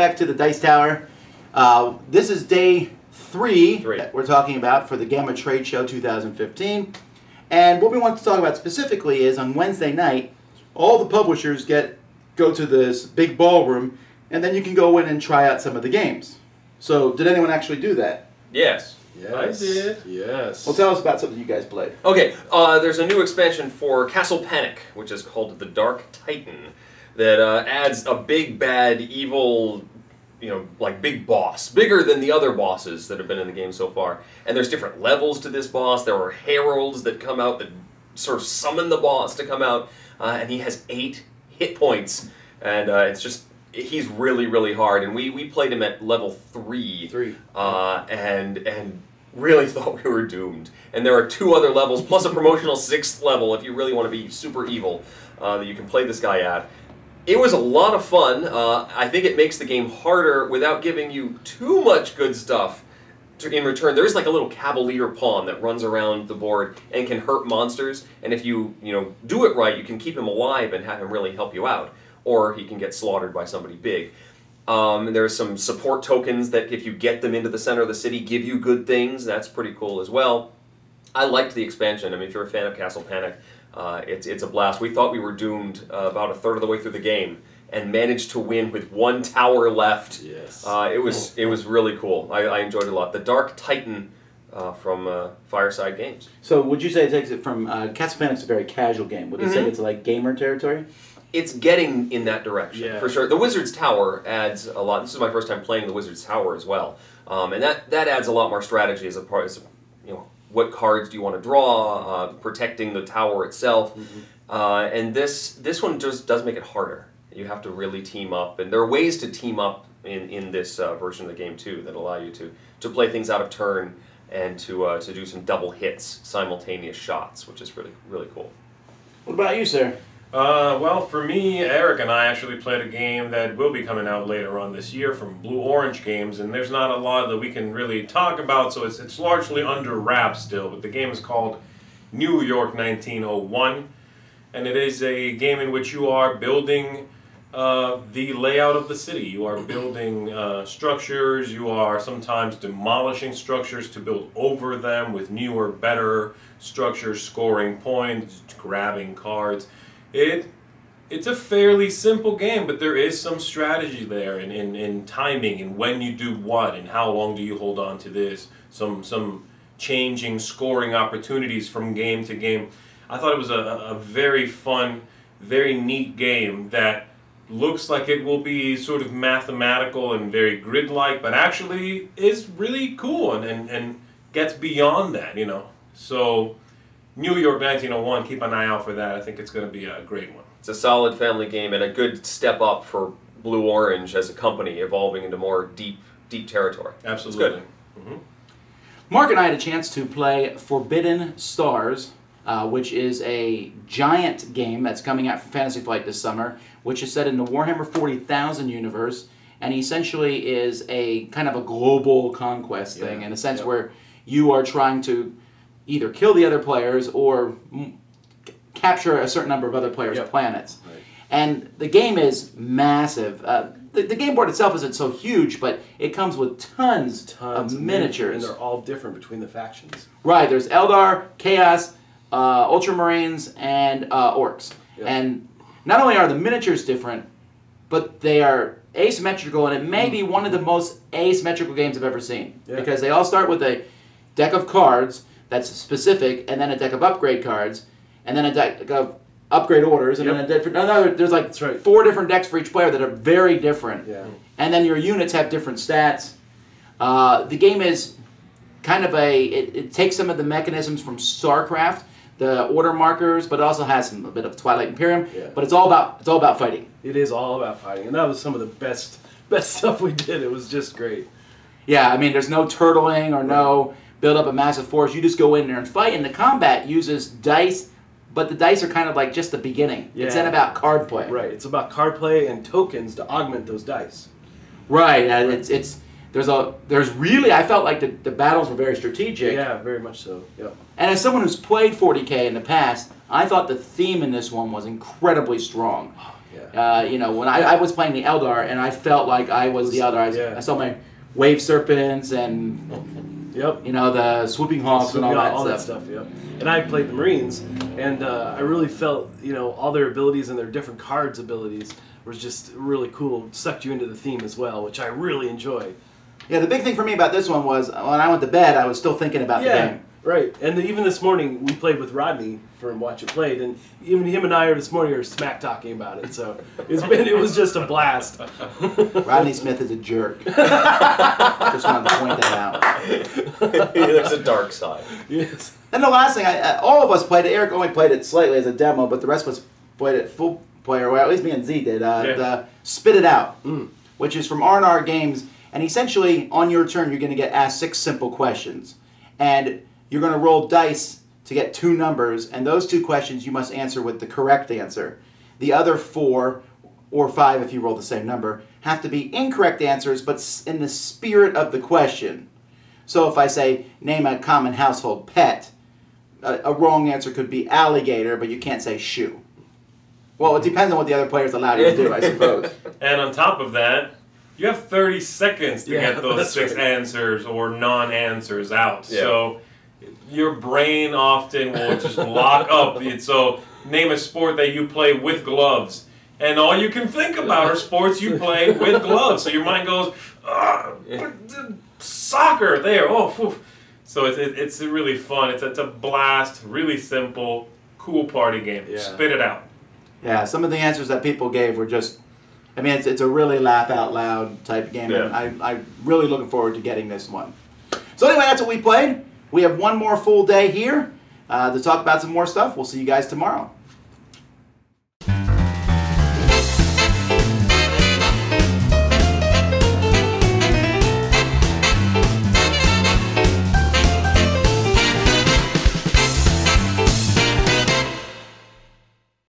back to the Dice Tower. This is day three that we're talking about for the GAMA Trade Show 2015. And what we want to talk about specifically is on Wednesday night, all the publishers go to this big ballroom, and then you can go in and try out some of the games. So, did anyone actually do that? Yes. Yes. I did. Yes. Well, tell us about something you guys played. Okay, there's a new expansion for Castle Panic, which is called the Dark Titan, that adds a big, bad, evil, like big boss, bigger than the other bosses that have been in the game so far. And there's different levels to this boss. There are heralds that come out that sort of summon the boss to come out, and he has 8 hit points, and it's just, he's really, really hard. And we played him at level 3, and really thought we were doomed. And there are 2 other levels, plus a promotional 6th level if you really want to be super evil, that you can play this guy at. It was a lot of fun. I think it makes the game harder without giving you too much good stuff in return. There's like a little cavalier pawn that runs around the board and can hurt monsters, and if you do it right, you can keep him alive and have him really help you out, or he can get slaughtered by somebody big. There's some support tokens that if you get them into the center of the city give you good things. That's pretty cool as well. I liked the expansion. I mean, if you're a fan of Castle Panic, it's a blast. We thought we were doomed about a third of the way through the game, and managed to win with 1 tower left. Yes. It was really cool. I enjoyed it a lot. The Dark Titan from Fireside Games. So would you say it takes it from Castle Panic's a very casual game? Would you say it's like gamer territory? It's getting in that direction, for sure. The Wizard's Tower adds a lot. This is my first time playing the Wizard's Tower as well. And that adds a lot more strategy as a part of, what cards do you want to draw, protecting the tower itself. And this one just does make it harder. You have to really team up, and there are ways to team up in this version of the game too that allow you to play things out of turn and to do some double hits, simultaneous shots, which is really, really cool. What about you, sir? Well, for me, Eric and I actually played a game that will be coming out later on this year from Blue Orange Games, and there's not a lot that we can really talk about, so it's largely under wraps still, but the game is called New York 1901, and it is a game in which you are building the layout of the city. You are building structures, you are sometimes demolishing structures to build over them with newer, better structures, scoring points, grabbing cards. It's a fairly simple game, but there is some strategy there in timing and when you do what and how long do you hold on to this. Some changing scoring opportunities from game to game. I thought it was a very fun, very neat game that looks like it will be sort of mathematical and very grid-like, but actually is really cool and gets beyond that, So New York 1901, keep an eye out for that. I think it's going to be a great one. It's a solid family game and a good step up for Blue Orange as a company, evolving into more deep territory. Absolutely. It's good. Mark and I had a chance to play Forbidden Stars, which is a giant game that's coming out from Fantasy Flight this summer, which is set in the Warhammer 40,000 universe, and essentially is a kind of a global conquest thing, in a sense where you are trying to either kill the other players or capture a certain number of other players' planets. Right. And the game is massive. The game board itself isn't so huge, but it comes with tons of miniatures. And they're all different between the factions. Right, there's Eldar, Chaos, Ultramarines, and Orcs. Yep. And not only are the miniatures different, but they are asymmetrical, and it may be one of the most asymmetrical games I've ever seen. Yeah. Because they all start with a deck of cards that's specific, and then a deck of upgrade cards, and then a deck of upgrade orders, and then a deck there's like 4 different decks for each player that are very different. Yeah. And then your units have different stats. The game is kind of it takes some of the mechanisms from StarCraft, the order markers, but it also has a bit of Twilight Imperium. Yeah. But it's all about fighting. It is all about fighting, and that was some of the best stuff we did. It was just great. Yeah, I mean, there's no turtling or no build up a massive force. You just go in there and fight, and the combat uses dice, but the dice are kind of like just the beginning. Yeah. It's not about card play. Right, it's about card play and tokens to augment those dice. Right, and there's really, I felt like the battles were very strategic. Yeah, very much so. Yep. And as someone who's played 40K in the past, I thought the theme in this one was incredibly strong. You know, when I was playing the Eldar, and I felt like I was the Eldar. I saw my wave serpents and you know, the swooping hawks and all that stuff. Yep. And I played the Marines, and I really felt, you know, all their abilities and their different cards abilities was just really cool. Sucked you into the theme as well, which I really enjoyed. Yeah, the big thing for me about this one was when I went to bed, I was still thinking about the game. Right, and even this morning we played with Rodney from Watch It Played, and even him and I this morning are smack talking about it. So it was just a blast. Rodney Smith is a jerk. Just wanted to point that out. There's a dark side. Yes. And the last thing, all of us played it. Eric only played it slightly as a demo, but the rest of us played it full player. Well, at least me and Z did. The Spit It Out, which is from R&R Games, and essentially on your turn you're going to get asked 6 simple questions, and you're going to roll dice to get 2 numbers, and those 2 questions you must answer with the correct answer. The other 4, or 5 if you roll the same number, have to be incorrect answers, but in the spirit of the question. So if I say, name a common household pet, a wrong answer could be alligator, but you can't say shoe. Well, it depends on what the other players allow you to do, I suppose. And on top of that, you have 30 seconds to get those 6 answers or non-answers out. Yeah. So your brain often will just lock up. So name a sport that you play with gloves. And all you can think about are sports you play with gloves. So your mind goes, soccer, there, oh, phew. So it's really fun. It's a blast, really simple, cool party game. Yeah. Spit it out. Yeah, some of the answers that people gave were just, I mean, it's a really laugh out loud type game, and I'm really looking forward to getting this one. So anyway, that's what we played. We have one more full day here to talk about some more stuff. We'll see you guys tomorrow.